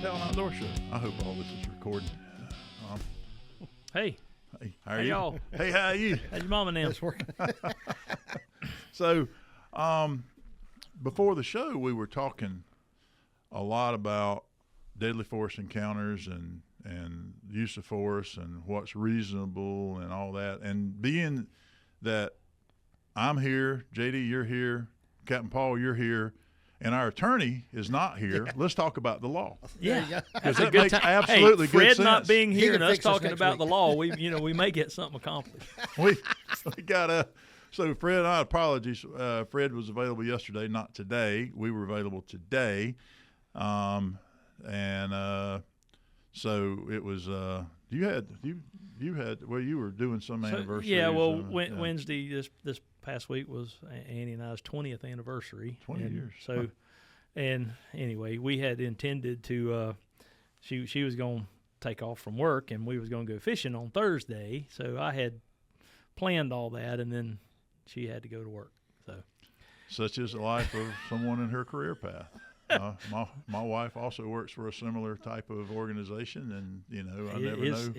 Talon Outdoor Show. I hope all this is recording. Hey, how are you? y'all? Hey, how are you? How's your mama now? It's working. So, before the show, we were talking a lot about deadly force encounters and use of force and what's reasonable and all that. And being that I'm here, JD, you're here, Captain Paul, you're here, and our attorney is not here, let's talk about the law. Yeah, Because that's a that good makes time. absolutely Hey, good Fred sense. not being He here can and us fix us talking next about week. the law, we may get something accomplished. we got so Fred and I, apologies. Fred was available yesterday, not today. We were available today. So it was, you were doing some anniversary. Yeah, well, Wednesday this past week was Annie and I's 20th anniversary. 20 years. So, Huh. and anyway, we had intended to, she was going to take off from work and we was going to go fishing on Thursday. So I had planned all that and then she had to go to work. So Such is the life of someone in her career path. My wife also works for a similar type of organization, and I never know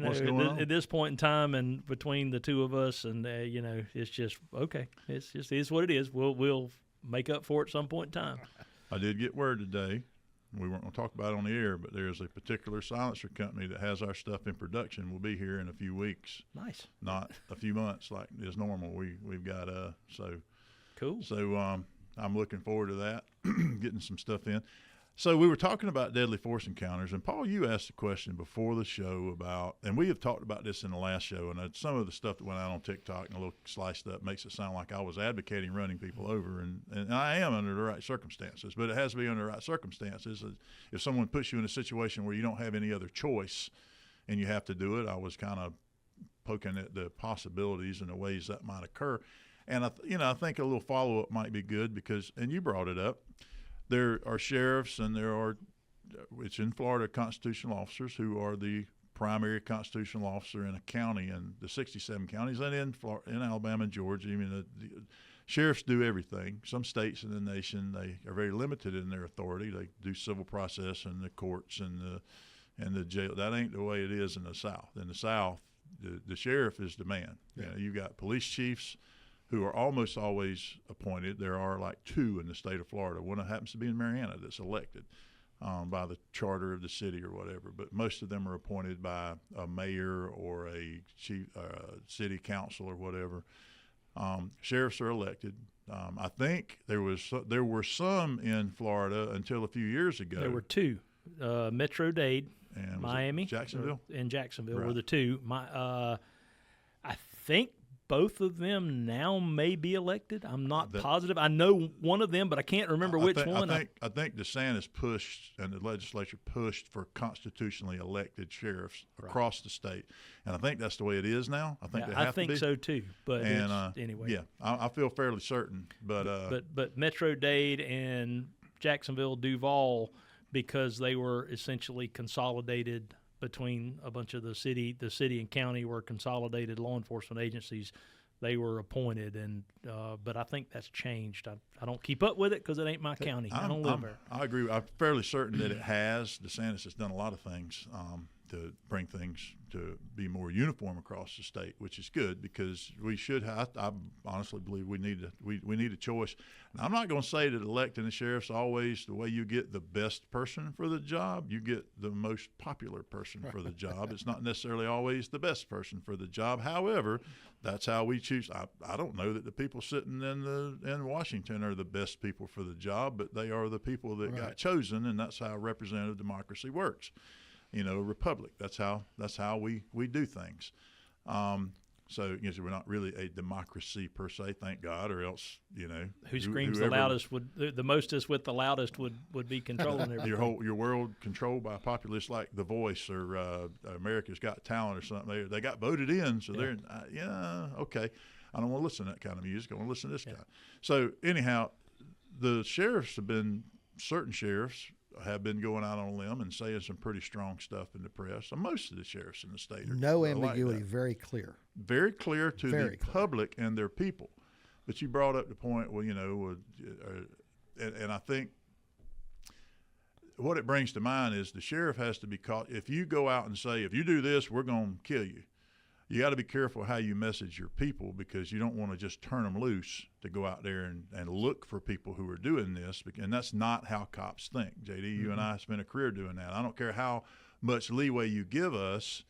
what's going on. At this point in time, and between the two of us, and it's just okay. It's just is what it is. We'll make up for it at some point in time. I did get word today. We weren't going to talk about it on the air, but there's a particular silencer company that has our stuff in production. We'll be here in a few weeks. Nice. Not a few months like is normal. We've got Cool. So I'm looking forward to that, getting some stuff in. So we were talking about deadly force encounters, and Paul, you asked a question before the show about, and we have talked about this in the last show, and some of the stuff that went out on TikTok and a little sliced up makes it sound like I was advocating running people over, and I am under the right circumstances, but it has to be under the right circumstances. If someone puts you in a situation where you don't have any other choice and you have to do it, I was kind of poking at the possibilities and the ways that might occur. And I think a little follow-up might be good because, and you brought it up, there are sheriffs and it's in Florida, constitutional officers who are the primary constitutional officer in a county, and the 67 counties, and in Alabama and Georgia. I mean, the sheriffs do everything. Some states in the nation, they are very limited in their authority. They do civil process and the courts and the jail. That ain't the way it is in the South. In the South, the sheriff is the man. Yeah. You've got police chiefs who are almost always appointed. There are like two in the state of Florida. One happens to be in Mariana that's elected by the charter of the city or whatever. But most of them are appointed by a mayor or a chief, city council or whatever. Sheriffs are elected. I think there were some in Florida until a few years ago. There were two, Metro-Dade, and Miami, Jacksonville, and Jacksonville right. were the two. I think both of them now may be elected. I'm not positive. I know one of them, but I can't remember which one. I think DeSantis pushed, and the legislature pushed for constitutionally elected sheriffs across the state, and I think that's the way it is now. I think they have to be. So too. But anyway, yeah, I feel fairly certain. But Metro-Dade and Jacksonville, Duval, because they were essentially consolidated between a bunch of the city and county were consolidated law enforcement agencies. They were appointed, and but I think that's changed. I don't keep up with it because it ain't my county. I don't live there. I agree. I'm fairly certain that it has. DeSantis has done a lot of things to bring things to be more uniform across the state, which is good because we should have. I honestly believe we need a choice. And I'm not going to say that electing the sheriff's always the way you get the best person for the job. You get the most popular person for the job. It's not necessarily always the best person for the job. However, that's how we choose. I don't know that the people sitting in Washington are the best people for the job, but they are the people that got chosen, and that's how representative democracy works. Republic. That's how we do things. So we're not really a democracy per se, thank God, or else who screams the loudest the mostest with the loudest would be controlling everything. your world controlled by populists like The Voice or America's Got Talent or something. They got voted in, so they're okay. I don't want to listen to that kind of music. I want to listen to this guy. So anyhow, the certain sheriffs have been going out on a limb and saying some pretty strong stuff in the press. And most of the sheriffs in the state are no ambiguity, like very clear. Very clear to the public and their people. But you brought up the point, and I think what it brings to mind is the sheriff has to be caught. If you go out and say, if you do this, we're going to kill you, you got to be careful how you message your people, because you don't want to just turn them loose to go out there and look for people who are doing this. And that's not how cops think. JD, you and I spent a career doing that. I don't care how much leeway you give us.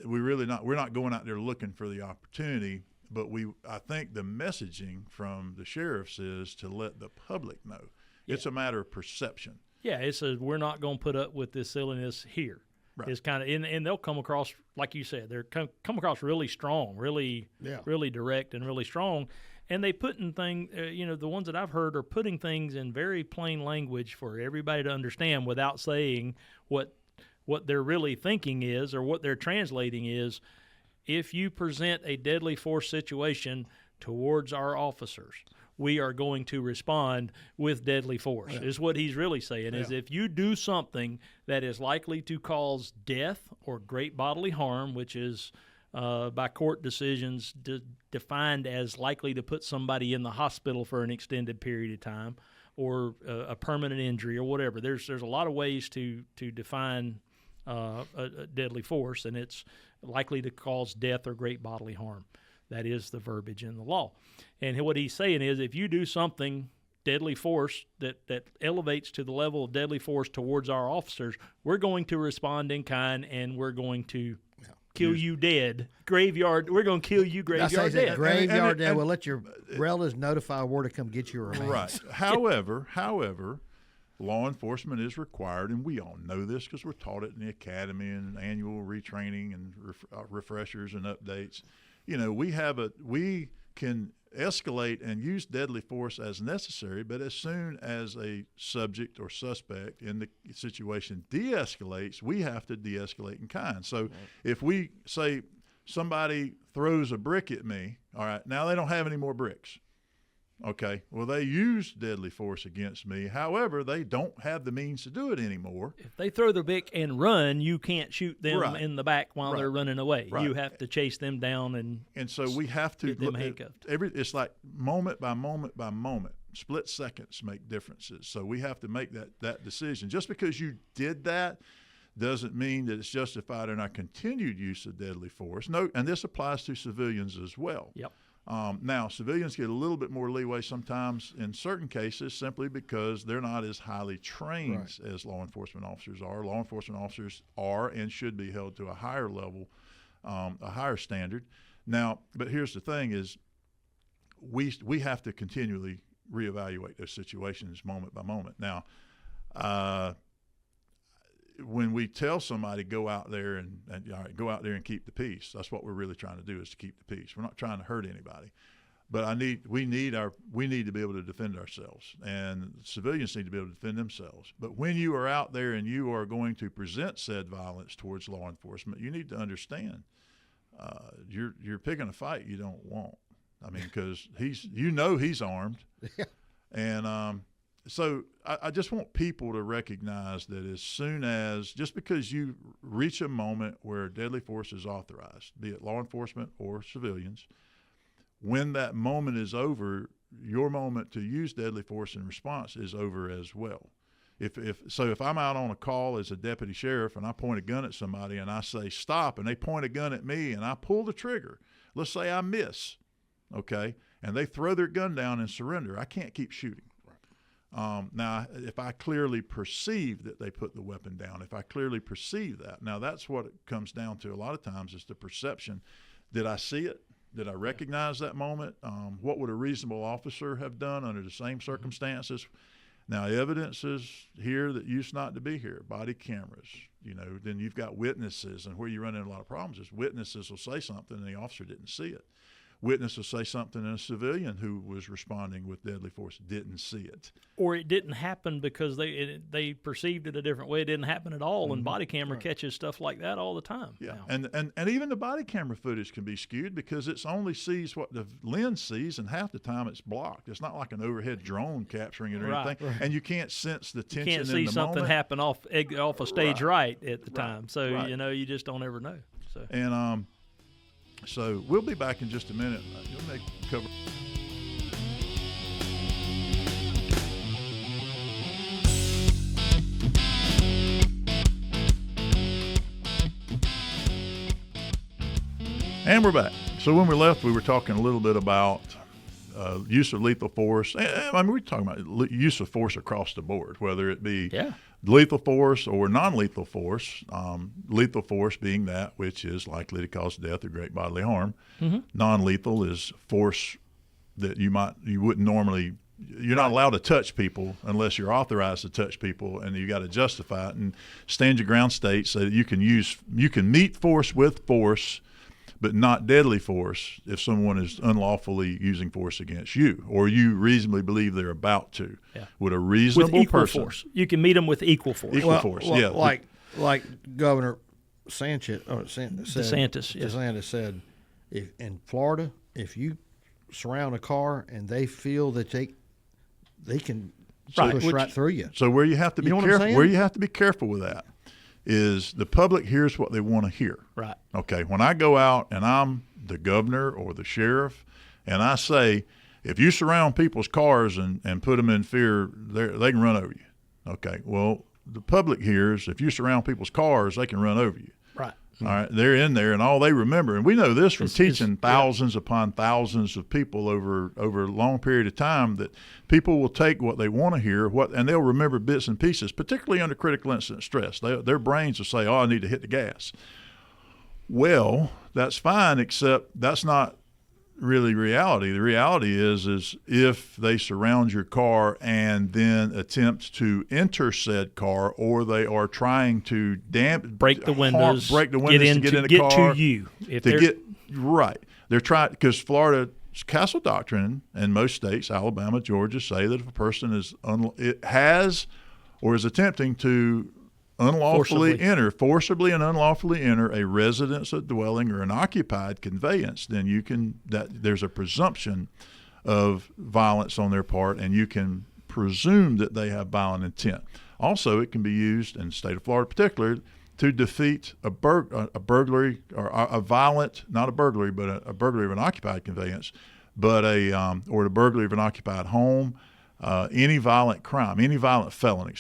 We're not going out there looking for the opportunity, but I think the messaging from the sheriffs is to let the public know. Yeah. It's a matter of perception. Yeah, we're not going to put up with this silliness here. Right. It's kind of, and they'll come across, like you said, they're come across really strong, really direct and really strong. And they put in things, the ones that I've heard are putting things in very plain language for everybody to understand without saying what they're really thinking is, or what they're translating is. If you present a deadly force situation towards our officers, we are going to respond with deadly force, is what he's really saying. Is if you do something that is likely to cause death or great bodily harm, which is by court decisions defined as likely to put somebody in the hospital for an extended period of time, or a permanent injury or whatever. There's a lot of ways to define a deadly force, and it's likely to cause death or great bodily harm. That is the verbiage in the law. And what he's saying is, if you do something deadly force that elevates to the level of deadly force towards our officers, we're going to respond in kind, and we're going to kill you dead. Graveyard, we're going to kill you graveyard dead. Graveyard dead. We'll let your relatives notify where to come get your remains. Right. However, law enforcement is required, and we all know this because we're taught it in the academy and annual retraining and refreshers and updates. We can escalate and use deadly force as necessary, but as soon as a subject or suspect in the situation de-escalates, we have to de-escalate in kind. So if we say somebody throws a brick at me, all right, now they don't have any more bricks. Okay, well, they used deadly force against me. However, they don't have the means to do it anymore. If they throw the brick and run, you can't shoot them in the back while they're running away. Right. You have to chase them down and so we have to get them handcuffed. It's like moment by moment by moment. Split seconds make differences. So we have to make that decision. Just because you did that doesn't mean that it's justified in our continued use of deadly force. No, and this applies to civilians as well. Yep. Now, civilians get a little bit more leeway sometimes in certain cases simply because they're not as highly trained as law enforcement officers are. Law enforcement officers are and should be held to a higher level, a higher standard. Now, but here's the thing is we have to continually reevaluate those situations moment by moment. Now, when we tell somebody go out there and go out there and keep the peace, that's what we're really trying to do, is to keep the peace. We're not trying to hurt anybody, but we need to be able to defend ourselves, and civilians need to be able to defend themselves. But when you are out there and you are going to present said violence towards law enforcement, you need to understand you're picking a fight you don't want. I mean, because he's armed, and so I just want people to recognize that as soon as, just because you reach a moment where deadly force is authorized, be it law enforcement or civilians, when that moment is over, your moment to use deadly force in response is over as well. If I'm out on a call as a deputy sheriff and I point a gun at somebody and I say stop, and they point a gun at me and I pull the trigger, let's say I miss, okay, and they throw their gun down and surrender, I can't keep shooting. Now, if I clearly perceive that they put the weapon down, if I clearly perceive that, now that's what it comes down to a lot of times, is the perception. Did I see it? Did I recognize that moment? What would a reasonable officer have done under the same circumstances? Now, evidence is here that used not to be here, body cameras, then you've got witnesses, and where you run into a lot of problems is witnesses will say something and the officer didn't see it. Witness will say something and a civilian who was responding with deadly force didn't see it. Or it didn't happen because they perceived it a different way. It didn't happen at all, and body camera catches stuff like that all the time. Yeah, and even the body camera footage can be skewed because it only sees what the lens sees, and half the time it's blocked. It's not like an overhead drone capturing it or anything, and you can't sense the tension in the moment. You can't see something happen off a stage right at the time, so you just don't ever know. So. And so we'll be back in just a minute. You'll cover. And we're back. So when we left, we were talking a little bit about use of lethal force. I mean, we're talking about use of force across the board, whether it be lethal force or non-lethal force. Lethal force being that which is likely to cause death or great bodily harm. Mm-hmm. Non-lethal is force that you wouldn't normally. You're not allowed to touch people unless you're authorized to touch people, and you got to justify it. And stand your ground states so that you can meet force with force, but not deadly force if someone is unlawfully using force against you, or you reasonably believe they're about to. Yeah. With a reasonable with equal person. Force. You can meet them with equal force. Equal force, yeah. Like Governor DeSantis said, if in Florida, if you surround a car and they feel that they can push right through you. So where you have to be careful, where you have to be careful with that is the public hears what they want to hear. Right. Okay. When I go out and I'm the governor or the sheriff, and I say, if you surround people's cars and put them in fear, they can run over you. Okay. Well, the public hears if you surround people's cars, they can run over you. Right. All right, they're in there, and all they remember, and we know this from teaching thousands upon thousands of people over a long period of time, that people will take what they want to hear, and they'll remember bits and pieces, particularly under critical incident stress. Their brains will say, "Oh, I need to hit the gas." Well, that's fine, except that's not really reality. The reality is if they surround your car and then attempt to enter said car, or they are trying to break the windows to get in the car to you. They're trying, because Florida's castle doctrine and most states, Alabama, Georgia, say that if a person is attempting to forcibly and unlawfully enter a residence, a dwelling, or an occupied conveyance, then there's a presumption of violence on their part, and you can presume that they have violent intent. Also, it can be used in the state of Florida, particularly, to defeat a burglary or a violent, not a burglary, but a burglary of an occupied conveyance, but or the burglary of an occupied home. Any violent crime, any violent felony.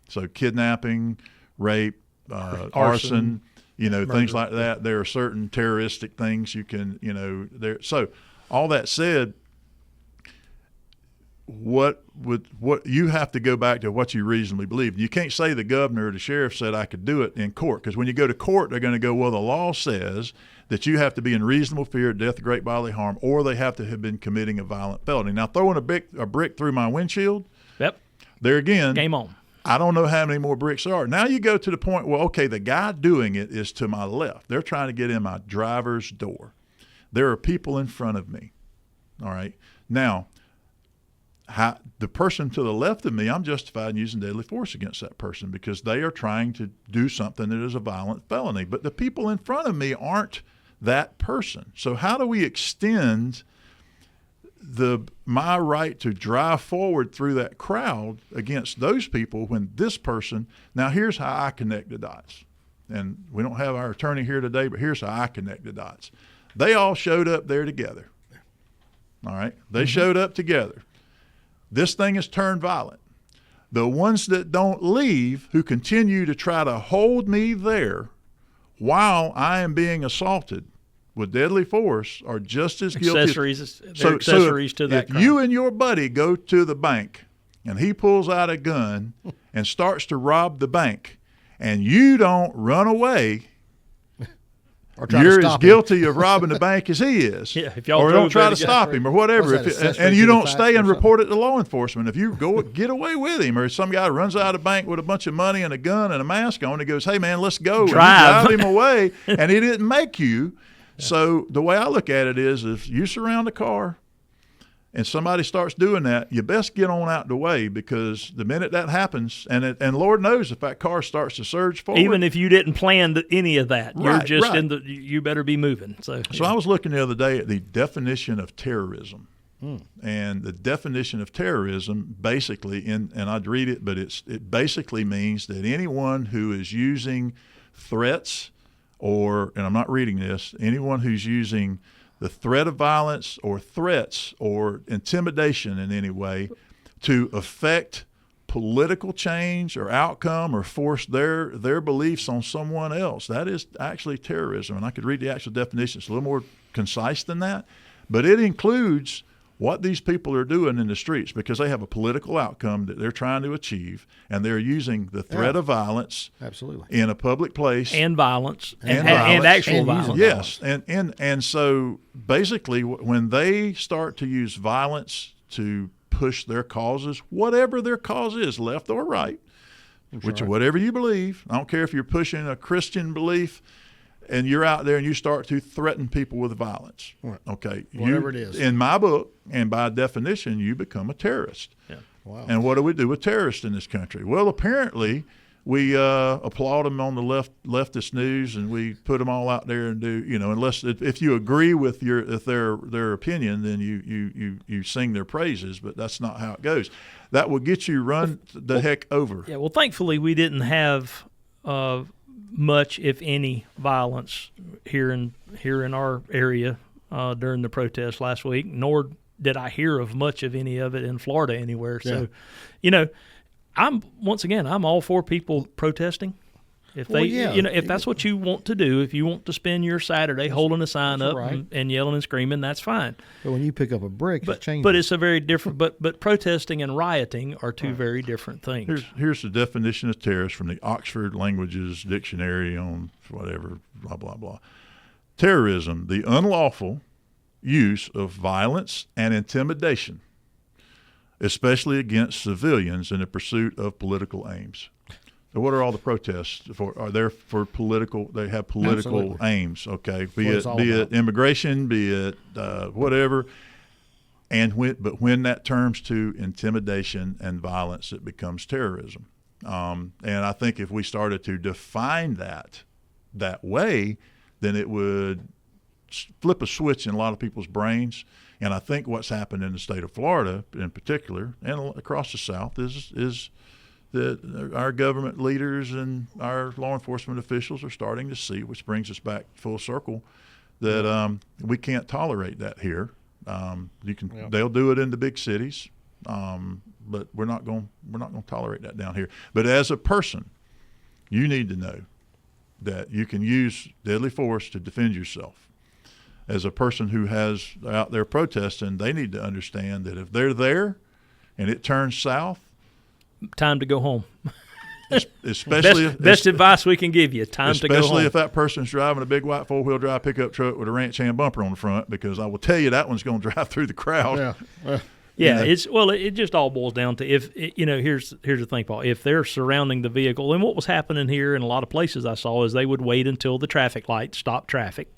So kidnapping, rape, arson, things like that. There are certain terroristic things you can, there. So all that said, what you have to go back to what you reasonably believe. You can't say the governor or the sheriff said I could do it in court, because when you go to court, they're going to go, well, the law says that you have to be in reasonable fear of death or great bodily harm, or they have to have been committing a violent felony. Now, throwing a brick through my windshield, there again, game on. I don't know how many more bricks there are. Now you go to the point, well, okay, the guy doing it is to my left. They're trying to get in my driver's door. There are people in front of me. All right. Now, the person to the left of me, I'm justified in using deadly force against that person because they are trying to do something that is a violent felony. But the people in front of me aren't that person. So how do we extend my right to drive forward through that crowd against those people when this person? Now, here's how I connect the dots. And we don't have our attorney here today, but here's how I connect the dots. They all showed up there together. All right? They showed up together. This thing has turned violent. The ones that don't leave, who continue to try to hold me there while I am being assaulted with deadly force, are just as guilty. Accessories to that crime. If you and your buddy go to the bank and he pulls out a gun and starts to rob the bank, and you don't run away, you're as guilty of robbing the bank as he is. Yeah, if y'all or don't try to stop him or whatever. And you don't stay and something? Report it to law enforcement. If you go get away with him, or some guy runs out of the bank with a bunch of money and a gun and a mask on, and goes, "Hey man, let's go," drive, and you drive him away, and he didn't make you. Yeah. So the way I look at it is, if you surround a car and somebody starts doing that, you best get on out the way, because the minute that happens, and Lord knows if that car starts to surge forward. Even if you didn't plan any of that, you're just you better be moving. So I was looking the other day at the definition of terrorism. And the definition of terrorism basically, and I'd read it, but it basically means that anyone who is using threats and I'm not reading this, anyone who's using the threat of violence or threats or intimidation in any way to affect political change or outcome or force their beliefs on someone else. That is actually terrorism. And I could read the actual definition. It's a little more concise than that. But it includes what these people are doing in the streets because they have a political outcome that they're trying to achieve, and they're using the threat of violence in a public place. And violence. And actual and violence. Yes. And so basically when they start to use violence to push their causes, whatever their cause is, left or right, whatever you believe, I don't care if you're pushing a Christian belief and you're out there and you start to threaten people with violence. Right. Okay. Whatever it is. In my book, and by definition, you become a terrorist. Yeah. Wow. And what do we do with terrorists in this country? Well, apparently we applaud them on the leftist news, and we put them all out there and do, unless if you agree with their opinion, then you sing their praises, but that's not how it goes. That will get you run the heck over. Yeah, well, thankfully we didn't have much, if any, violence here in our area during the protest last week, nor did I hear of much of any of it in Florida anywhere. So, I'm all for people protesting. If if that's what you want to do, if you want to spend your Saturday holding a sign up and yelling and screaming, that's fine. But when you pick up a brick, it changes. But it's a very different. But protesting and rioting are two very different things. Here's the definition of terrorist from the Oxford Languages Dictionary on whatever, blah, blah, blah. Terrorism, the unlawful use of violence and intimidation, especially against civilians in the pursuit of political aims. So what are all the protests for? Are there for political? They have political Absolutely. aims. Okay, be What it immigration, be it whatever. And when that turns to intimidation and violence, it becomes terrorism. And I think if we started to define that way, then it would flip a switch in a lot of people's brains. And I think what's happened in the state of Florida, in particular, and across the South, is that our government leaders and our law enforcement officials are starting to see, which brings us back full circle, that we can't tolerate that here. They'll do it in the big cities, but we're not going to tolerate that down here. But as a person, you need to know that you can use deadly force to defend yourself. As a person who has out there protesting, they need to understand that if they're there and it turns south, time to go home. Especially best advice we can give you. Time to go home. Especially if that person's driving a big white 4-wheel drive pickup truck with a ranch hand bumper on the front, because I will tell you that one's going to drive through the crowd. Yeah. It just all boils down to here's the thing, Paul. If they're surrounding the vehicle, and what was happening here in a lot of places I saw is they would wait until the traffic light stopped traffic.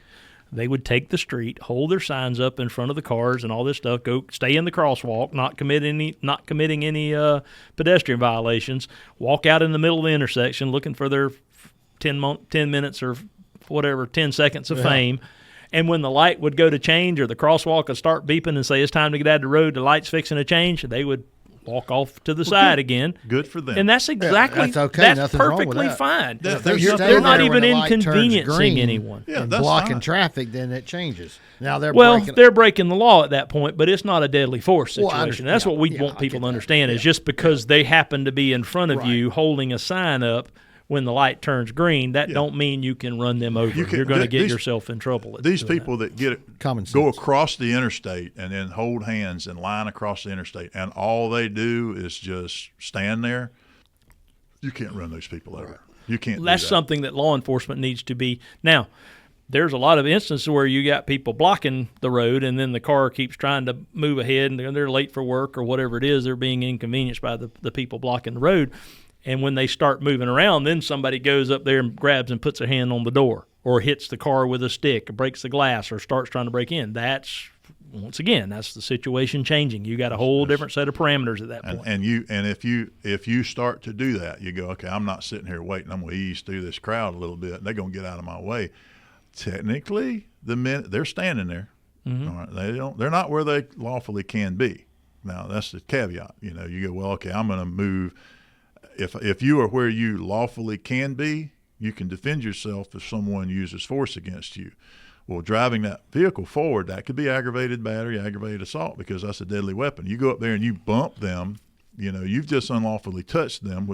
They would take the street, hold their signs up in front of the cars and all this stuff, go stay in the crosswalk, not committing any pedestrian violations, walk out in the middle of the intersection looking for their 10 minutes or whatever, 10 seconds of fame. And when the light would go to change or the crosswalk would start beeping and say it's time to get out of the road, the light's fixing to change, they would walk off to the side again. Good for them. And that's exactly that's okay. That's Nothing wrong with perfectly that. fine. They're not even inconveniencing anyone. Yeah, and that's blocking fine. traffic, then it changes. Now they're breaking the law at that point, but it's not a deadly force situation. That's what we want people to understand is just because they happen to be in front of you holding a sign up when the light turns green, that don't mean you can run them over. You're going to get yourself in trouble. These people that Common sense. Go across the interstate and then hold hands and line across the interstate, and all they do is just stand there, you can't run those people over. You can't. That's something that law enforcement needs to be. Now, there's a lot of instances where you got people blocking the road, and then the car keeps trying to move ahead, and they're late for work or whatever it is. They're being inconvenienced by the people blocking the road. And when they start moving around, then somebody goes up there and grabs and puts a hand on the door or hits the car with a stick or breaks the glass or starts trying to break in. That's the situation changing. You got a whole different set of parameters at that point. And if you start to do that, you go, okay, I'm not sitting here waiting. I'm going to ease through this crowd a little bit. They're going to get out of my way. Technically, they're standing there. Mm-hmm. All right, they're not where they lawfully can be. Now, that's the caveat. You go, well, okay, I'm going to move. If you are where you lawfully can be, you can defend yourself if someone uses force against you. Well, driving that vehicle forward, that could be aggravated battery, aggravated assault, because that's a deadly weapon. You go up there and you bump them, You've just unlawfully touched them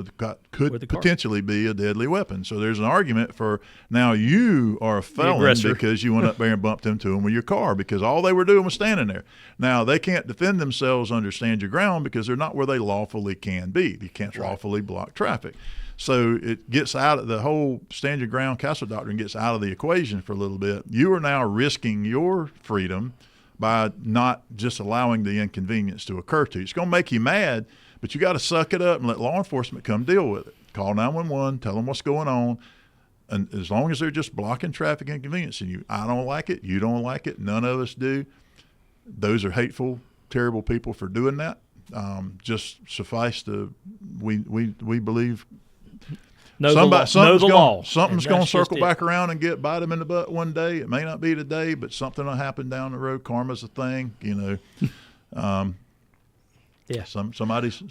could With the car. potentially be a deadly weapon. So there's an argument for now you are a felon aggressor. because you went up there and bumped into them with your car because all they were doing was standing there. Now they can't defend themselves under stand your ground because they're not where they lawfully can be. You can't lawfully block traffic. So it gets out of the whole stand your ground castle doctrine gets out of the equation for a little bit. You are now risking your freedom by not just allowing the inconvenience to occur to you. It's going to make you mad, but you got to suck it up and let law enforcement come deal with it. Call 911, tell them what's going on. And as long as they're just blocking traffic and inconveniencing you, I don't like it, you don't like it, none of us do. Those are hateful, terrible people for doing that. Just suffice to, we believe Know the law. Something's And going to that's circle just it. back around and bite them in the butt one day. It may not be today, but something will happen down the road. Karma's a thing, Yeah. Somebody's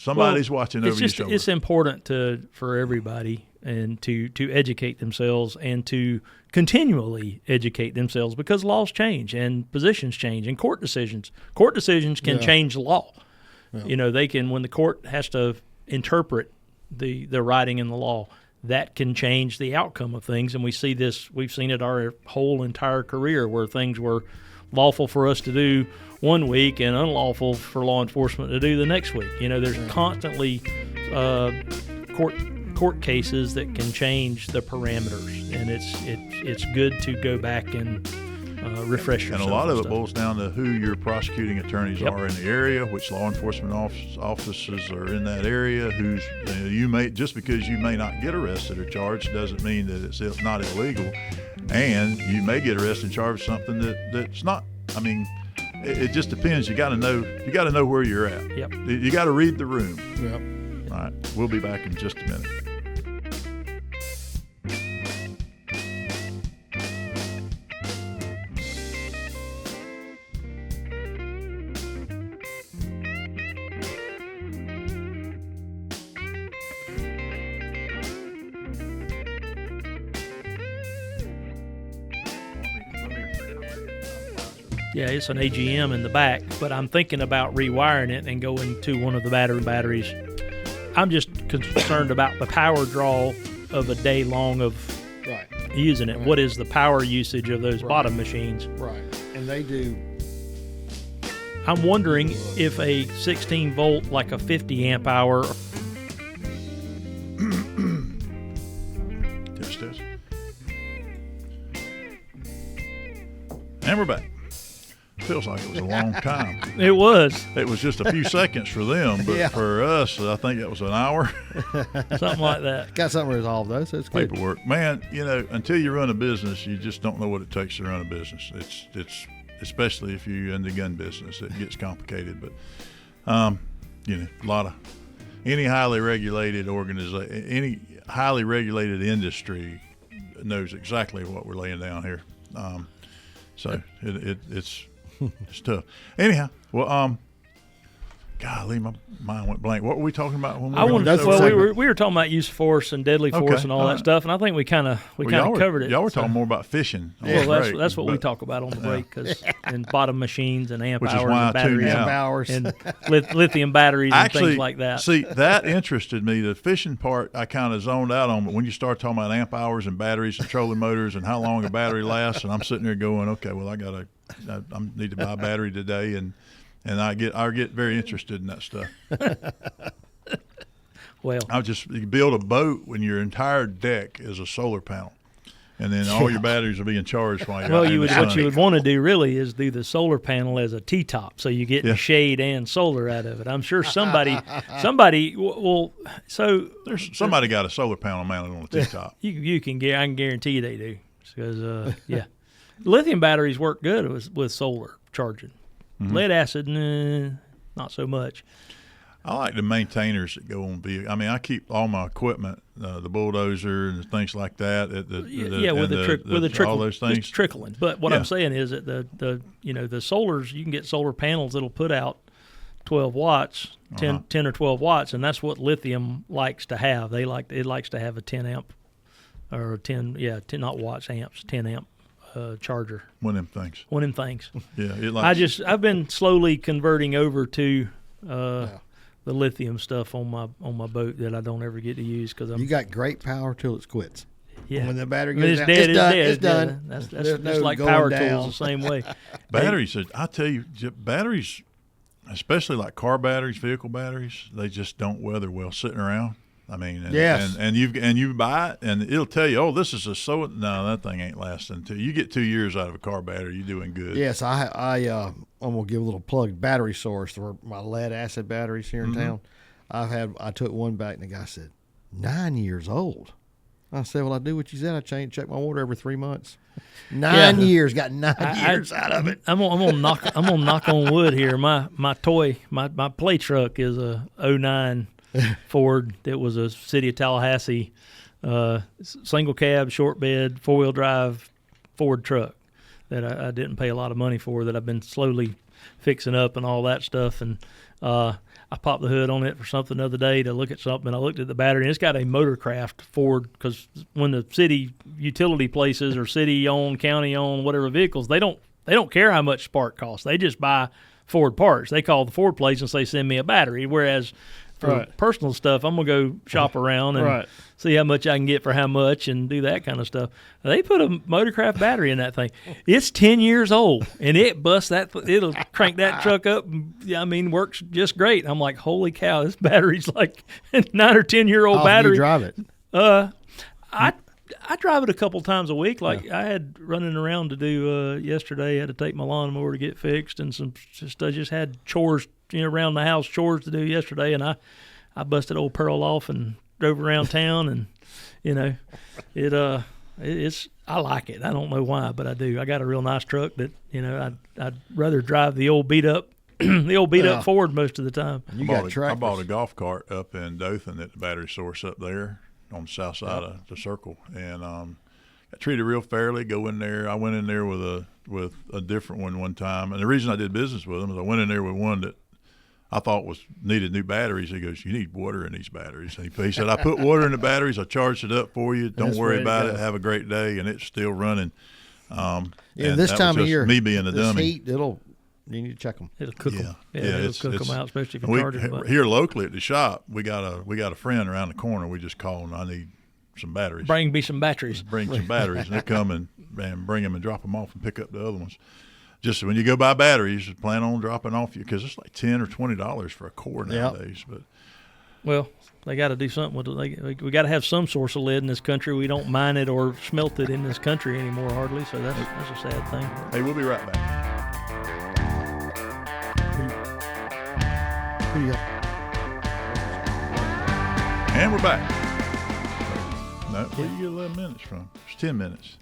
watching over your shoulder. It's important for everybody and to educate themselves and to continually educate themselves because laws change and positions change and court decisions can change the law. Yeah. They can, when the court has to interpret the writing in the law, that can change the outcome of things. And we've seen it our whole entire career where things were lawful for us to do one week and unlawful for law enforcement to do the next week. There's constantly court cases that can change the parameters, and it's good to go back and refresh yourself. And a lot of it stuff. boils down to who your prosecuting attorneys Yep. are in the area, which law enforcement officers are in that area. You may, just because you may not get arrested or charged doesn't mean that it's not illegal, and you may get arrested and charged with something that's not. I mean, it just depends. You got to know where you're at. Yep. You got to read the room. Yep. All right, we'll be back in just a minute. Yeah, it's an AGM in the back, but I'm thinking about rewiring it and going to one of the batteries. I'm just concerned about the power draw of a day long of using it. Right. What is the power usage of those bottom machines? Right. And they do. I'm wondering if a 16 volt, like a 50 amp hour. Test. And we're back. Feels like it was a long time. It was It was just a few seconds for them, but for us, I think that was an hour. something like that. Got something resolved though, so it's good. Paperwork, man. Until you run a business, you just don't know what it takes to run a business. It's especially if you're in the gun business, it gets complicated. But a lot of any highly regulated organization, any highly regulated industry knows exactly what we're laying down here. So it's tough. Anyhow, well, golly, my mind went blank. What were we talking about when we were on the show? we were talking about use of force and deadly force and all that stuff, and I think we kind of covered it. Y'all were talking more about fishing. Well, that's what we talk about on the break, and bottom machines and amp hours and batteries and lithium batteries and things like that. See, that interested me. The fishing part I kind of zoned out on, but when you start talking about amp hours and batteries and trolling motors and how long a battery lasts, and I'm sitting there going, okay, well, I need to buy a battery today, and I get very interested in that stuff. Well, you build a boat when your entire deck is a solar panel, and then all your batteries are being charged while you're out in the sun. What you would want to do really is do the solar panel as a T-top, so you get shade and solar out of it. I'm sure somebody will. So there's somebody got a solar panel mounted on a T-top. I can guarantee you they do, because lithium batteries work good with solar charging. Mm-hmm. Lead acid, not so much. I like the maintainers that go on vehicles. I mean, I keep all my equipment, the bulldozer and things like that. With the trickle, all those things. It's trickling. But what I'm saying is that the solars, you can get solar panels that'll put out 12 watts, 10 or 12 watts, and that's what lithium likes to have. It likes to have a 10 amp or 10 not watts, amps, 10 amp. Charger. One of them things. Yeah, I've been slowly converting over to the lithium stuff on my boat that I don't ever get to use because You got great power till it quits. yeah. When the battery When goes it's down, dead, it's done. dead. It's done. Yeah, that's There's just no like going power down. tools the same way. Batteries, I tell you, batteries, especially like car batteries, vehicle batteries, they just don't weather well sitting around. I mean, Yes. and you buy it, and it'll tell you, oh, this is no, that thing ain't lasting. You get 2 years out of a car battery, you're doing good. Yes, I'm gonna give a little plug. Battery Source for my lead acid batteries here in town. I took one back, and the guy said 9 years old. I said, well, I do what you said. I check my water every 3 months. 9 years, got 9 years out of it. I'm gonna knock on wood here. My play truck is a '09 Ford that was a City of Tallahassee single cab, short bed, 4-wheel drive Ford truck that I didn't pay a lot of money for, that I've been slowly fixing up and all that stuff. And I popped the hood on it for something the other day to look at something. I looked at the battery, and it's got a Motorcraft Ford, because when the city utility places or city-owned, county-owned, whatever vehicles, they don't care how much spark costs. They just buy Ford parts. They call the Ford place and say, send me a battery. Whereas for personal stuff, I'm going to go shop around and see how much I can get for how much and do that kind of stuff. They put a Motorcraft battery in that thing. It's 10 years old, and it busts that. It'll crank that truck up. I mean, works just great. I'm like, holy cow, this battery's like a 9 or 10-year-old battery. You drive it? I drive it a couple times a week. Like I had running around to do yesterday. I had to take my lawnmower to get fixed, and I just had chores, around the house, chores to do yesterday, and I busted old Pearl off and drove around town, and it's I like it. I don't know why, but I do. I got a real nice truck that I'd rather drive the old beat up up Ford most of the time. I bought a golf cart up in Dothan at the Battery Source up there on the south side of the circle, and got treated real fairly. Go in there. I went in there with a different one time, and the reason I did business with them is I went in there with one that I thought needed new batteries. He goes, you need water in these batteries. And he said, I put water in the batteries. I charged it up for you. Don't worry about it. Have a great day. And it's still running. And this time of year, me being a dummy. Heat, you need to check them. It'll cook them. Yeah, it'll cook them out, especially if you charge them. Here locally at the shop, we got a friend around the corner. We just call him. I need some batteries. Bring me some batteries. Bring some batteries, and they come and bring them and drop them off and pick up the other ones. Just when you go buy batteries, plan on dropping off you, because it's like $10 or $20 for a core nowadays. But well, they got to do something with it. We got to have some source of lead in this country. We don't mine it or smelt it in this country anymore, hardly. So that's a sad thing. Hey, we'll be right back. Who you got? And we're back. No, where do you get 11 minutes from? It's 10 minutes.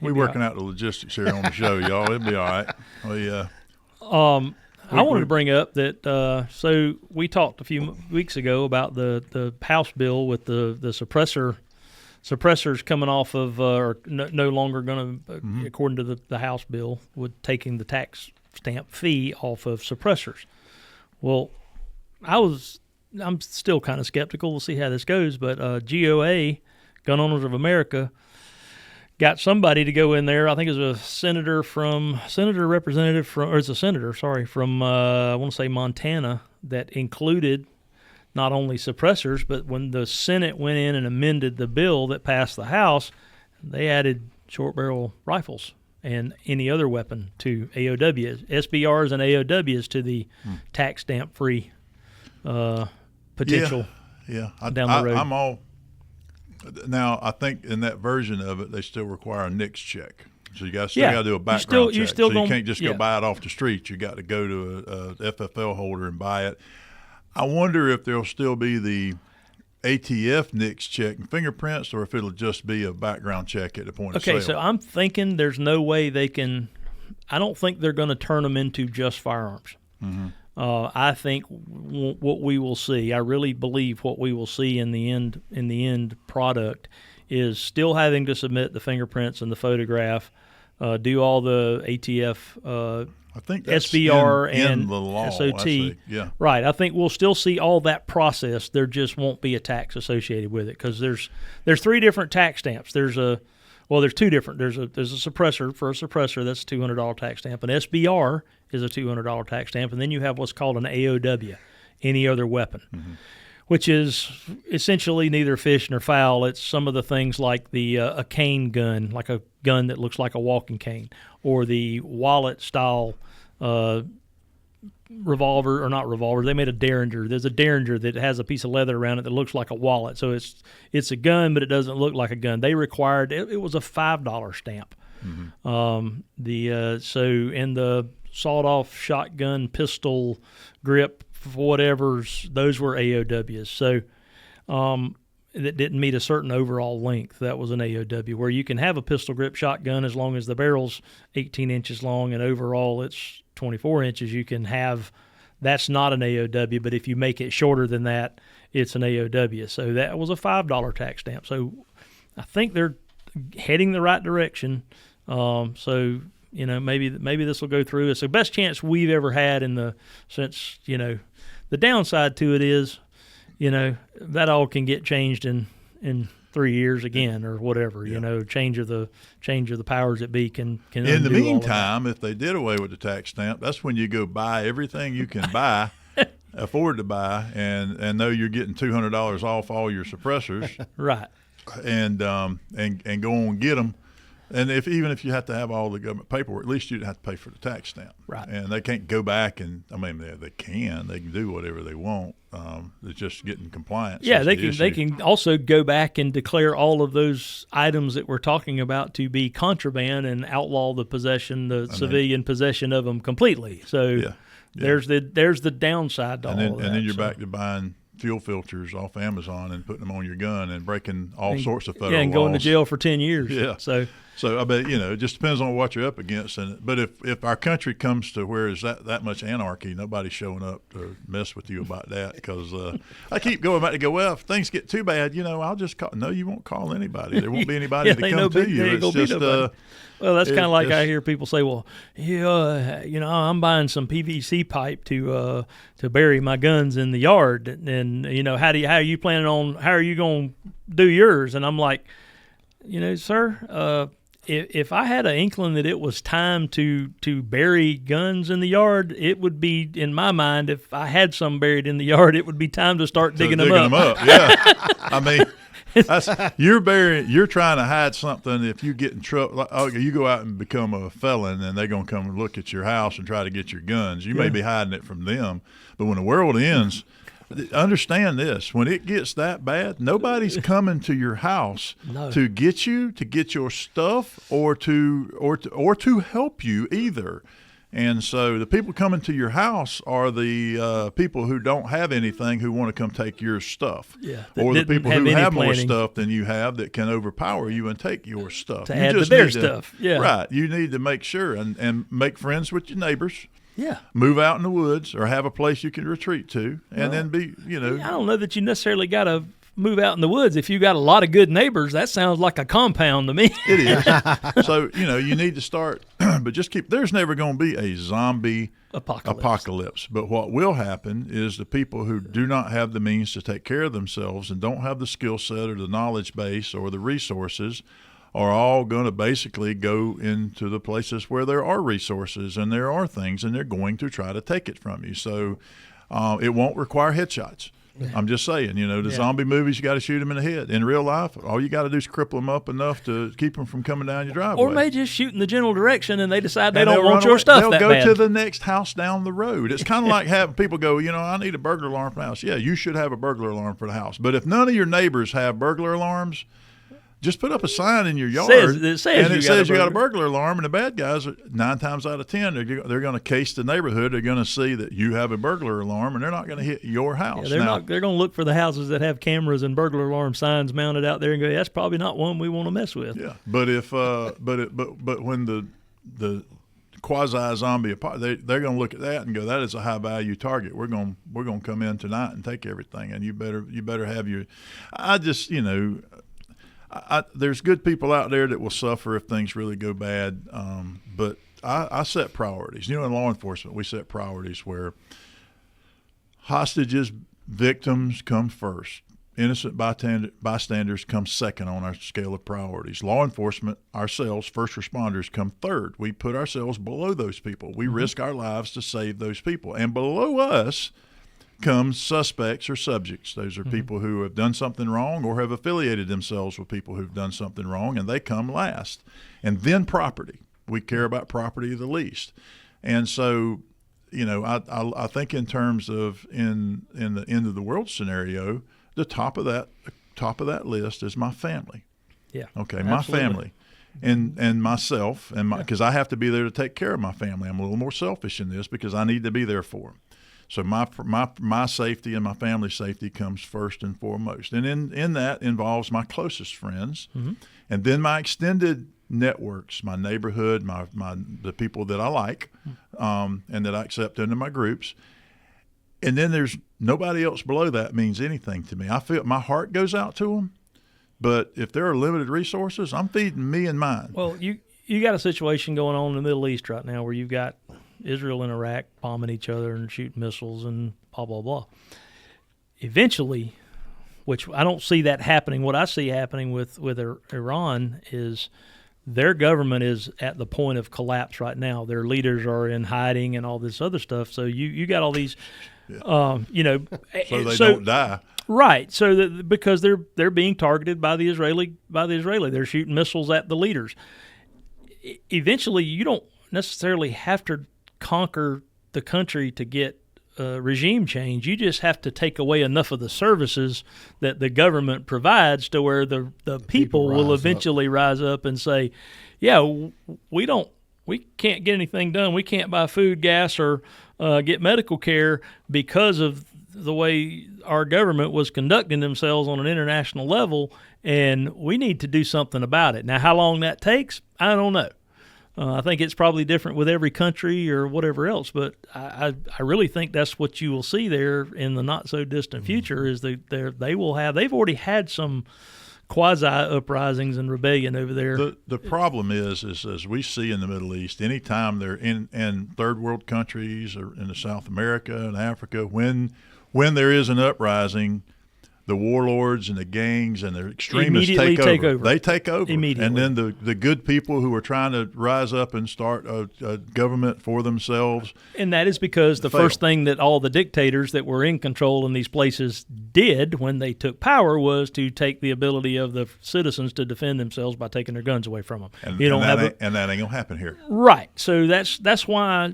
We're working out the logistics here on the show, y'all. It'll be all right. I wanted to bring up that so we talked a few weeks ago about the House bill with the suppressors coming off of or no longer going to, according to the House bill, with taking the tax stamp fee off of suppressors. Well, I'm still kind of skeptical. We'll see how this goes, but GOA, Gun Owners of America, got somebody to go in there. I think it was a senator from I want to say Montana, that included not only suppressors, but when the Senate went in and amended the bill that passed the House, they added short barrel rifles and any other weapon to AOWs, SBRs and AOWs to the tax stamp free potential. Yeah. Down the road. I'm all. Now, I think in that version of it, they still require a NICS check. So you got to do a background check. So you can't just go buy it off the street. You got to go to a FFL holder and buy it. I wonder if there'll still be the ATF NICS check and fingerprints, or if it'll just be a background check at the point of sale. Okay, so I'm thinking there's no way they can – I don't think they're going to turn them into just firearms. Mm-hmm. I think what we will see, I really believe what we will see in the end product is still having to submit the fingerprints and the photograph, do all the ATF I think that's SBR in and the law, SOT. Yeah. Right. I think we'll still see all that process. There just won't be a tax associated with it, because there's 3 different tax stamps. There's two different. There's a suppressor. For a suppressor, that's a $200 tax stamp. An SBR is a $200 tax stamp, and then you have what's called an AOW. any other weapon, which is essentially neither fish nor fowl. It's some of the things like a cane gun, like a gun that looks like a walking cane, or the wallet style revolver, or not revolver. They made a Derringer. There's a Derringer that has a piece of leather around it that looks like a wallet. So it's a gun, but it doesn't look like a gun. They required it was a $5 stamp. So in the sawed-off shotgun, pistol, grip, whatever's, those were AOWs. So that didn't meet a certain overall length. That was an AOW, where you can have a pistol grip shotgun as long as the barrel's 18 inches long and overall it's 24 inches. You can have, that's not an AOW, but if you make it shorter than that, it's an AOW. So that was a $5 tax stamp. So I think they're heading the right direction. So, you know, maybe this will go through. It's the best chance we've ever had since, you know, the downside to it is, you know, that all can get changed in 3 years again or whatever. You know, change of the powers that be can in the meantime, if they did away with the tax stamp, that's when you go buy everything you can buy, afford to buy, and know you're getting $200 off all your suppressors, right? And go on and get them. And even if you have to have all the government paperwork, at least you didn't have to pay for the tax stamp. Right. And they can't go back and, I mean, they can do whatever they want. It's just getting compliance. Yeah, they can also go back and declare all of those items that we're talking about to be contraband and outlaw the civilian possession of them completely. So there's the downside to all of that. And then you're back to buying fuel filters off Amazon and putting them on your gun and breaking all sorts of federal laws. And going to jail for 10 years. Yeah. So I bet, you know, it just depends on what you're up against. But if our country comes to where is that much anarchy, nobody's showing up to mess with you about that, because I keep going back to go, well, if things get too bad, you know, I'll just call. No, you won't call anybody. There won't be anybody to come to you. It's just well, that's kind of like I hear people say, well, you know, I'm buying some PVC pipe to bury my guns in the yard, and you know, how are you going to do yours? And I'm like, you know, sir, if I had an inkling that it was time to bury guns in the yard, it would be, in my mind, if I had some buried in the yard, it would be time to start digging them up. Yeah, I mean, you're trying to hide something. If you get in trouble, you go out and become a felon, and they're gonna come and look at your house and try to get your guns. You may be hiding it from them, but when the world ends, understand this: when it gets that bad, nobody's coming to your house to get you, to get your stuff, or to help you either. And so the people coming to your house are the people who don't have anything, who want to come take your stuff. Yeah, or the people who have more stuff than you have that can overpower you and take your stuff. To add to their stuff. Yeah. Right. You need to make sure and make friends with your neighbors. Yeah. Move out in the woods or have a place you can retreat to, and then be, you know. I don't know that you necessarily got to move out in the woods. If you got a lot of good neighbors, that sounds like a compound to me. It is. So, you know, you need to start, but just there's never going to be a zombie apocalypse. But what will happen is the people who do not have the means to take care of themselves and don't have the skill set or the knowledge base or the resources are all going to basically go into the places where there are resources and there are things, and they're going to try to take it from you. So it won't require headshots. I'm just saying, you know, the zombie movies, you got to shoot them in the head. In real life, all you got to do is cripple them up enough to keep them from coming down your driveway. Or maybe just shoot in the general direction, and they decide they don't want your stuff that bad. They'll go to the next house down the road. It's kind of like having people go, you know, I need a burglar alarm for the house. Yeah, you should have a burglar alarm for the house. But if none of your neighbors have burglar alarms, just put up a sign in your yard, it says you got a burglar alarm, and the bad guys, 9 times out of 10, they're going to case the neighborhood. They're going to see that you have a burglar alarm, and they're not going to hit your house. Yeah, they're going to look for the houses that have cameras and burglar alarm signs mounted out there and go, that's probably not one we want to mess with. Yeah, but if but when the quasi zombie, they're going to look at that and go, that is a high value target. We're going to come in tonight and take everything, and you better have your. I just, you know. There's good people out there that will suffer if things really go bad, but I set priorities. You know, in law enforcement, we set priorities where hostages, victims come first. Innocent bystanders come second on our scale of priorities. Law enforcement, ourselves, first responders, come third. We put ourselves below those people. We risk our lives to save those people. And below us, comes suspects or subjects. Those are people who have done something wrong or have affiliated themselves with people who've done something wrong, and they come last. And then property. We care about property the least. And so, I think in terms of in the end of the world scenario, the top of that list is my family. Yeah. Okay, absolutely. my family. And myself, and because I have to be there to take care of my family. I'm a little more selfish in this because I need to be there for them. So my safety and my family's safety comes first and foremost, and in that involves my closest friends, and then my extended networks, my neighborhood, the people that I like, and that I accept into my groups. And then there's nobody else below that means anything to me. I feel my heart goes out to them. But if there are limited resources, I'm feeding me and mine. Well, you got a situation going on in the Middle East right now where you've got Israel and Iraq bombing each other and shooting missiles and blah, blah, blah. Eventually, which I don't see that happening, what I see happening with Iran is their government is at the point of collapse right now. Their leaders are in hiding and all this other stuff. So you got all these, so they don't die. Right, so because they're being targeted by the Israeli, they're shooting missiles at the leaders. Eventually, you don't necessarily have to conquer the country to get regime change. You just have to take away enough of the services that the government provides to where the people will eventually rise up and say, "Yeah, we can't get anything done. We can't buy food, gas, or get medical care because of the way our government was conducting themselves on an international level, and we need to do something about it." Now, how long that takes, I don't know. I think it's probably different with every country or whatever else, but I really think that's what you will see there in the not-so-distant future is they've already had some quasi-uprisings and rebellion over there. The problem is as we see in the Middle East, anytime they're in third world countries or in South America and Africa, when there is an uprising, the warlords and the gangs and the extremists take over. They take over. Immediately. And then the good people who are trying to rise up and start a government for themselves. And that is because the first thing that all the dictators that were in control in these places did when they took power was to take the ability of the citizens to defend themselves by taking their guns away from them. And that ain't going to happen here. Right. So that's why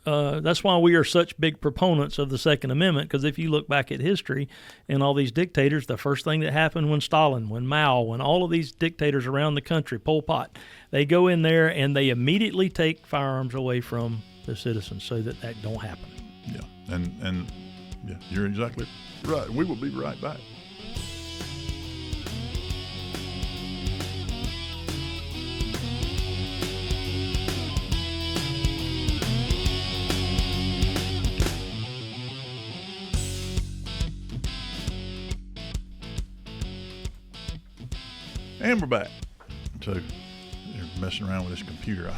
that's why we are such big proponents of the Second Amendment, because if you look back at history and all these dictators, the first thing that happened when Stalin, when Mao, when all of these dictators around the country, Pol Pot, they go in there and they immediately take firearms away from the citizens so that don't happen. Yeah, and yeah, you're exactly right. We will be right back. And we're back. So you're messing around with this computer.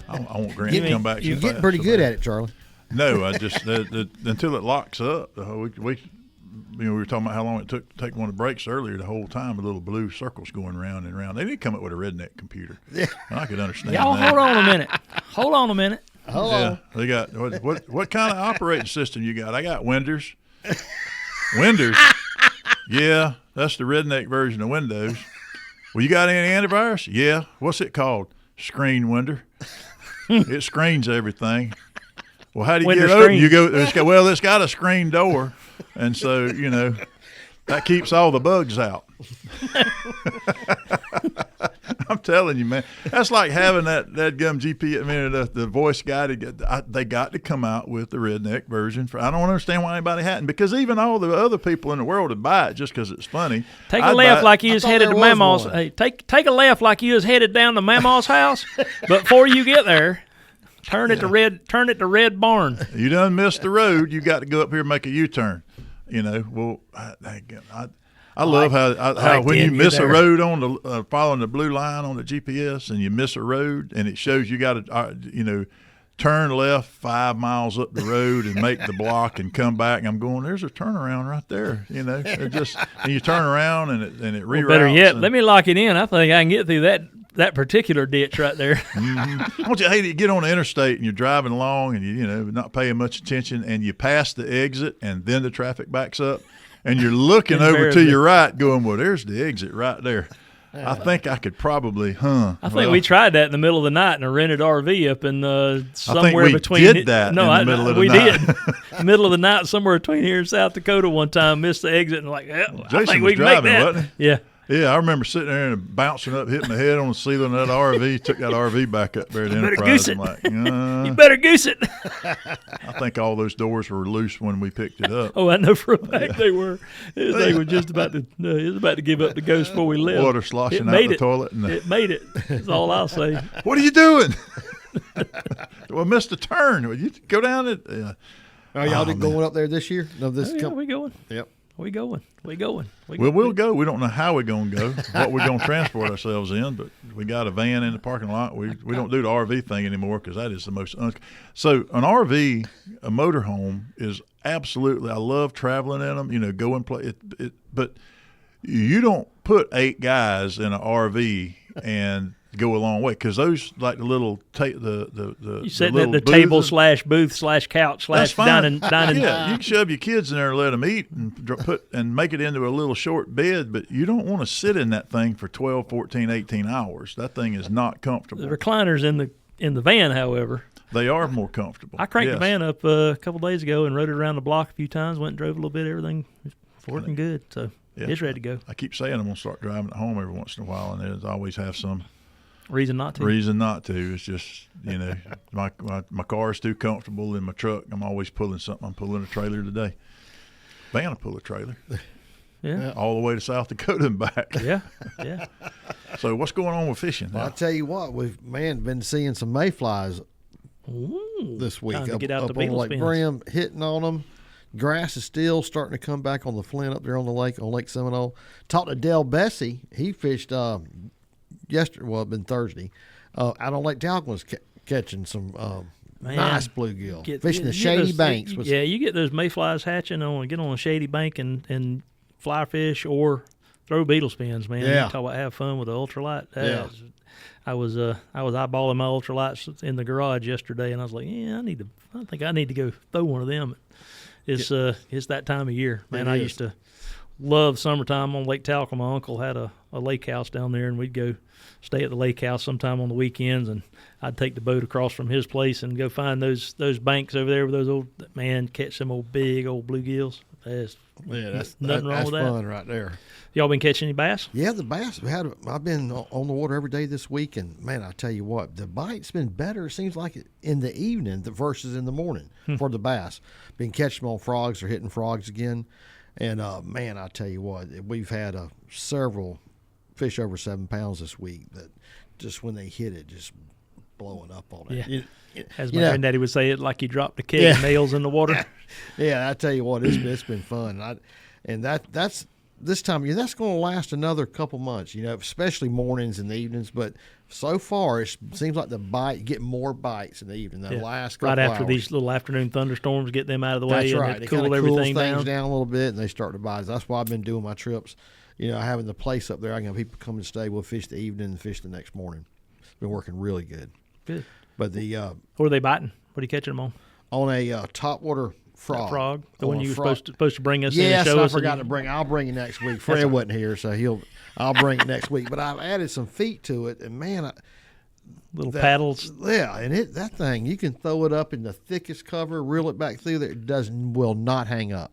I want Grant to come back. You get pretty good at it, Charlie. No, I just until it locks up. We were talking about how long it took to take one of the breaks earlier. The whole time, a little blue circles going round and round. They didn't come up with a redneck computer. Yeah, and I could understand. Y'all, that. hold on a minute. Hold on. They got what kind of operating system you got? I got Windows. Windows. Yeah, that's the redneck version of Windows. Well, you got any antivirus? Yeah. What's it called? Screen Winder. It screens everything. Well, how do you get it open? You go. It's got a screen door, and so that keeps all the bugs out. I'm telling you, man, that's like having that gum GPS. I mean, the voice guided. They got to come out with the redneck version. I don't understand why anybody hadn't, because even all the other people in the world would buy it just because it's funny. Take a left like you was headed to Mama's. Hey, take a left like you was headed down to Mama's house, but before you get there, turn it to Red Barn. You done missed the road. You got to go up here and make a U-turn. Well, I love how when you miss a road on the following the blue line on the GPS and you miss a road and it shows you got to turn left 5 miles up the road and make the block and come back. And I'm going, there's a turnaround right there. You know, and you turn around and it reroutes. Well, better yet, let me lock it in. I think I can get through that particular ditch right there. Mm-hmm. Don't you hate it? You get on the interstate and you're driving along and you know, not paying much attention, and you pass the exit and then the traffic backs up and you're looking over to your right going, well, there's the exit right there. I think I could probably, I think we tried that in the middle of the night in a rented RV up in somewhere I think we between. Did that in the middle of the night. We did. Middle of the night, somewhere between here and South Dakota one time, missed the exit and like, Jason I think was we can make driving, that. wasn't he? Yeah. Yeah, I remember sitting there and bouncing up, hitting my head on the ceiling of that RV. Took that RV back up there at Enterprise. I'm like, you better goose it. I think all those doors were loose when we picked it up. Oh, I know for a fact they were. They were just about to. It was about to give up the ghost before we left. Water sloshing out the toilet. It made it. That's all I'll say. What are you doing? Well, missed a turn. Well, you go down it. Are y'all going up there this year? No, this. We going. Yep. We going. We'll go. We don't know how we're going to go, what we're going to transport ourselves in, but we got a van in the parking lot. We don't do the RV thing anymore because that is the most so an RV, a motorhome, is absolutely. I love traveling in them. You know, go and play it, but you don't put 8 guys in an RV and go a long way, because those, like the little you said that the table / booth / couch / dining. Yeah, you can shove your kids in there and let them eat and make it into a little short bed, but you don't want to sit in that thing for 12, 14, 18 hours. That thing is not comfortable. The recliners in the van, however, they are more comfortable. I cranked the van up a couple of days ago and rode it around the block a few times. Went and drove a little bit. Everything was working good, so it's ready to go. I keep saying I'm going to start driving at home every once in a while, and there's always have some reason not to. It's just, you know, my car is too comfortable. In my truck, I'm always pulling something. I'm pulling a trailer today. Van will pull a trailer. Yeah. All the way to South Dakota and back. Yeah. So what's going on with fishing? Well, I'll tell you what, we've been seeing some mayflies this week to get out up the on Lake spins. Brim, hitting on them. Grass is still starting to come back on the Flint up there on the lake, on Lake Seminole. Talked to Dale Bessie. He fished yesterday, well, it's been Thursday, out on Lake Talcon, was catching some nice bluegill, fishing the shady banks. You get those mayflies hatching get on a shady bank and fly fish or throw beetle spins, man. Yeah. You talk about have fun with the ultralight. Yeah. I was eyeballing my ultralights in the garage yesterday, and I was like, I think I need to go throw one of them. It's that time of year, man. I used to love summertime on Lake Talcon. My uncle had a lake house down there, and we'd go stay at the lake house sometime on the weekends, and I'd take the boat across from his place and go find those banks over there with those catch some big old bluegills. That's nothing wrong with that. That's fun right there. Y'all been catching any bass? Yeah, the bass. I've been on the water every day this week, and man, I tell you what, the bite's been better. It seems like it in the evening versus in the morning for the bass. Been catching them on frogs or hitting frogs again, and man, I tell you what, we've had several fish over 7 pounds this week that just when they hit it, just blowing up on it. Yeah. As my granddaddy would say, it like you dropped a keg of nails in the water. Yeah, I tell you what, it's been fun. That's this time of year. That's going to last another couple months, especially mornings and evenings. But so far, it seems like you get more bites in the evening. The last couple right after hours. these little afternoon thunderstorms, get them out of the way. That's right. And it cool kind of everything cools things down a little bit, and they start to bite. That's why I've been doing my trips. Having the place up there, I can have people come and stay. We'll fish the evening and fish the next morning. It's been working really good. Good. But what are they biting? What are you catching them on? On a topwater frog. Frog, the one you were supposed to bring us. Yes, in and show I us forgot to bring. I'll bring it next week. Fred wasn't here, so I'll bring it next week. But I've added some feet to it, and man, little paddles. Yeah, and that thing, you can throw it up in the thickest cover, reel it back through there. It will not hang up.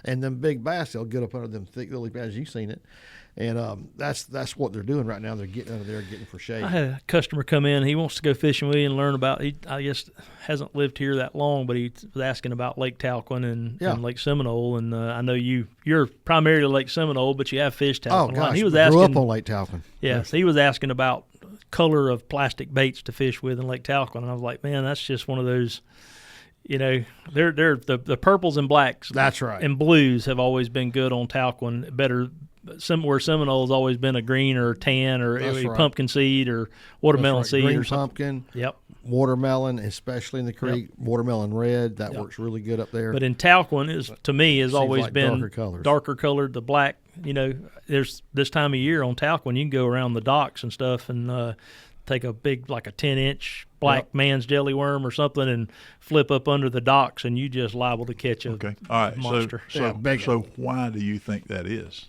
And them big bass, they'll get up under them thick lily pads. You've seen it. And that's what they're doing right now. They're getting under there, getting for shade. I had a customer come in. He wants to go fishing with me and learn about. I guess hasn't lived here that long, but he was asking about Lake Talcon and Lake Seminole. And I know you're primarily Lake Seminole, but you have fished Talcon. Oh gosh, he was grew up on Lake Talcon. Yeah, so he was asking about color of plastic baits to fish with in Lake Talcon, and I was like, man, that's just one of those. They're the purples and blacks. That's right. And blues have always been good on Talcon. Better where Seminole's always been a green or tan or That's a right. pumpkin seed or watermelon That's right. seed Green or something. pumpkin, Yep. watermelon, especially in the creek. Watermelon red, that Yep. works really good up there. But in Talquin is to me has Seems always like been darker colors. darker colored. The black, there's this time of year on Talquin you can go around the docks and stuff and take a big like a 10-inch black man's jelly worm or something and flip up under the docks and you just liable to catch a Okay. All right. monster. So why do you think that is?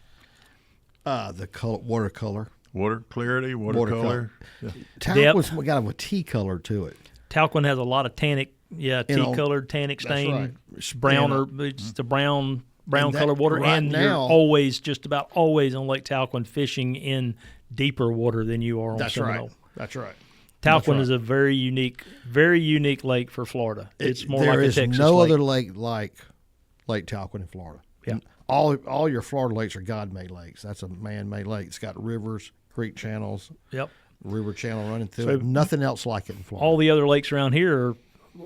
The color, watercolor. Water clarity, watercolor. Yeah. Talquin's got kind of a tea color to it. Talquin has a lot of tannic, tea-colored tannic That's stain, right. browner. It's the brown And that- colored water, right and you're now- always just about always on Lake Talquin fishing in deeper water than you are on That's Seminole. right. That's right. Talquin right. is a very unique lake for Florida. It's more There like a is Texas no lake. other lake like Lake Talquin in Florida. Yeah. All your Florida lakes are God-made lakes. That's a man-made lake. It's got rivers, creek channels, Yep. river channel running through So it. Nothing else like it in Florida. All the other lakes around here are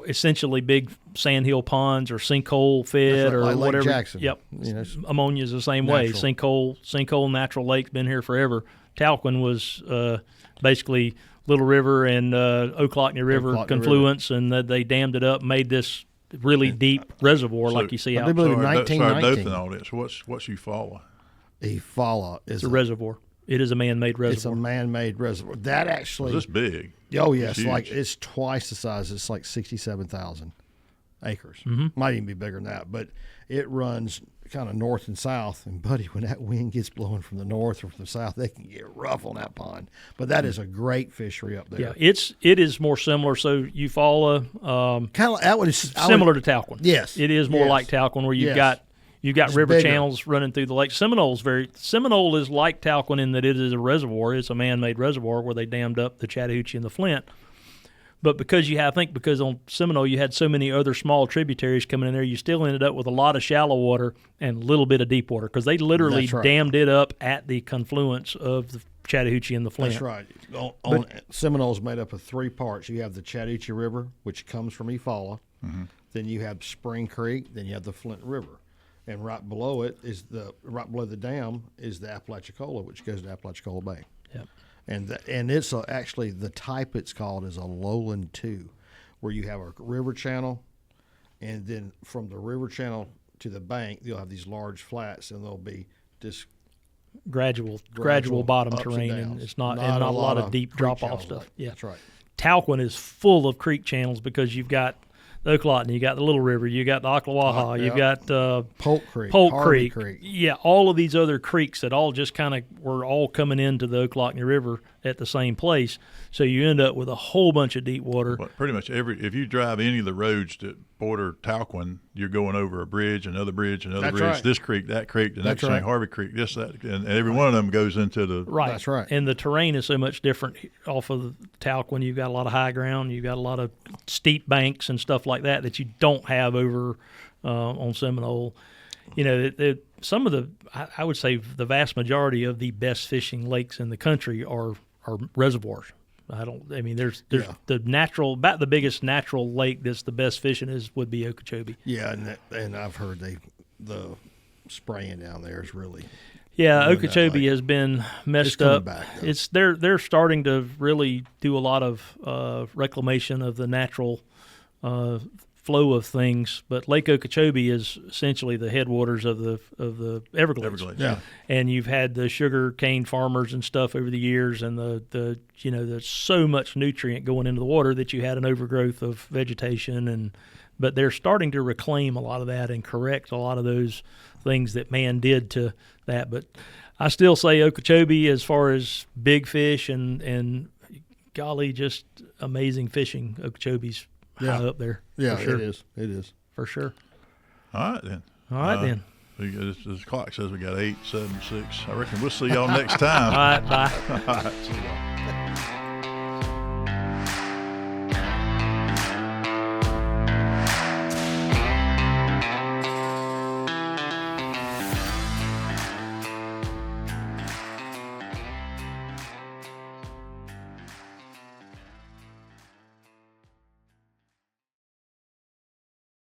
essentially big sandhill ponds or sinkhole fed That's right, or like Lake whatever. Jackson. Yep. You know, it's Ammonia's the same way. natural. Sinkhole natural lake been here forever. Talquin was basically Little River and Ocklackney River Ocklackney confluence, and they dammed it up, made this really deep reservoir like you see I out. do believe Sorry, 1919. Dothan audience. What's Eufaula? Eufaula is It's a reservoir. It is a man-made It's a reservoir. man-made reservoir. That actually, Is this big? oh yes, It's like huge. it's twice the size. It's like 67,000 acres. Mm-hmm. Might even be bigger than that. But it runs kind of north and south. And buddy, when that wind gets blowing from the north or from the south, they can get rough on that pond. But that is a great fishery up there. Yeah, it is more similar. So Eufaula, Kind of that one is similar to Talquin. Yes, It is more yes. like Talquin, where you've Yes. got It's river bigger. channels running through the lake. Seminole is like Talquin in that it is a reservoir. It's a man-made reservoir where they dammed up the Chattahoochee and the Flint. But because on Seminole you had so many other small tributaries coming in there, you still ended up with a lot of shallow water and a little bit of deep water because they literally That's right. dammed it up at the confluence of the Chattahoochee and the Flint. That's right. Seminole is made up of three parts. You have the Chattahoochee River, which comes from Eufaula. Mm-hmm. Then you have Spring Creek. Then you have the Flint River, and right below it is right below the dam is the Apalachicola, which goes to Apalachicola Bay. Yep. And it's actually the type it's called is a lowland 2, where you have a river channel, and then from the river channel to the bank, you'll have these large flats, and there'll be just Gradual bottom ups and terrain, and downs. it's not a lot of deep creek drop off channels stuff. left. Yeah. That's right. Talquin is full of creek channels because you've got the Ocklackney, you got the Little River, you got the Ocklawaha, you've got Polk Creek, Polk Harvey Creek. Yeah, all of these other creeks that all just kind of were all coming into the Ocklackney River at the same place. So you end up with a whole bunch of deep water. Well, pretty much if you drive any of the roads that border Talquin, you're going over a bridge, another bridge, another That's bridge. right. This creek, that creek, the That's next right. thing, Harvey Creek, this, that, and every one of them goes into the. Right. That's right. And the terrain is so much different off of Talquin. You've got a lot of high ground. You've got a lot of steep banks and stuff like that you don't have over on Seminole. You know, some of the, I would say the vast majority of the best fishing lakes in the country are reservoirs. There's Yeah. about the biggest natural lake that's the best fishing would be Okeechobee. Yeah, and I've heard the spraying down there is really Yeah, doing that Okeechobee lake. has been messed coming up. back, though. They're starting to really do a lot of reclamation of the natural flow of things. But Lake Okeechobee is essentially the headwaters of the Everglades. Yeah. And you've had the sugar cane farmers and stuff over the years, and there's so much nutrient going into the water that you had an overgrowth of vegetation, but they're starting to reclaim a lot of that and correct a lot of those things that man did to that. But I still say Okeechobee, as far as big fish and golly, just amazing fishing. Okeechobee's high up there. Yeah, for sure. it is. It is. For sure. All right then. All right then. This clock says we got 8, 7, 6. I reckon we'll see y'all next time. All right, bye. All right, see y'all.